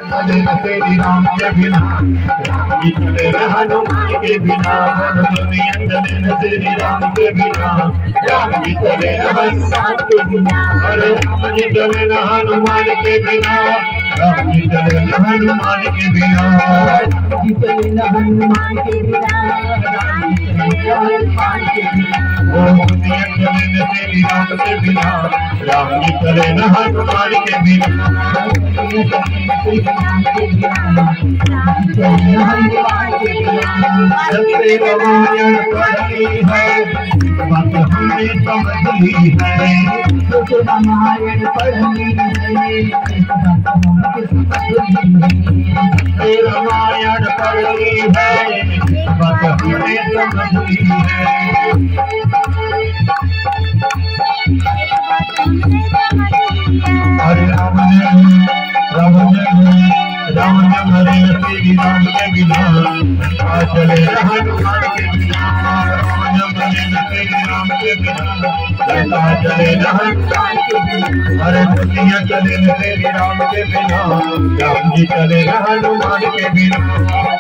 तेरी राम के बिना राम जी चले हनुमान के बिना दुनिया चले तेरी राम के बिना राम जी चले हनुमान के बिना अरे राम जी चले हनुमान के बिना राम जी चले हनुमान के बिना राम जी चले हनुमान के बिना राम जी चले हनुमान के बिना ओ दुनिया चले तेरी राम के बिना राम जी चले हनुमान के बिना सत्य रामायण पढ़ी है बात हमने समझ ली है सत्य रामायण पढ़ी है सत्य रामायण पढ़ी है बात हमने समझ ली है हरे राम हरे तेरी राम के बिना चले हनुमान के बिना राम हरे तेरी राम के बिना चले हनुमान के बिना हरे दुनिया चले तेरी राम के बिना राम जी चले हनुमान के बिना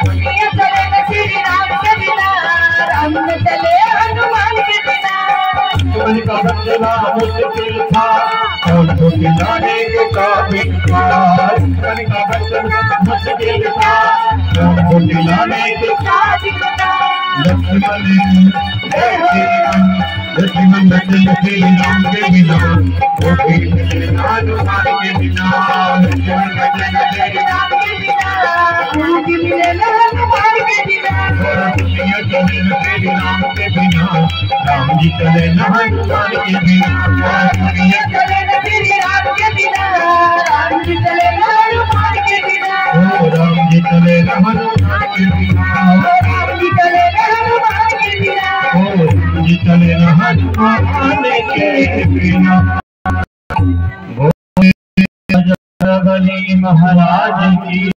दुनिया चले तेरी राम के बिना राम चले हनुमान के बिना का बचना मुश्किल था और तो खिलाने के काबिल था का बचना मुश्किल था और तो खिलाने के काबिल था लक्ष्मण तेरी राम के बिना वो हनुमान के बिना लक्ष्मण तेरी राम के बिना हनुमान के बिना दुनिया चले तेरी राम के बिना राम जी चले हनुमान के बिना दुनिया चले तेरी राम के बिना राम जी चले हनुमान के बिना राम जी चले हनुमान के बिना राम जी चले हनुमान के बिना राम जी चले हनुमान के बिना बोले महाराज की।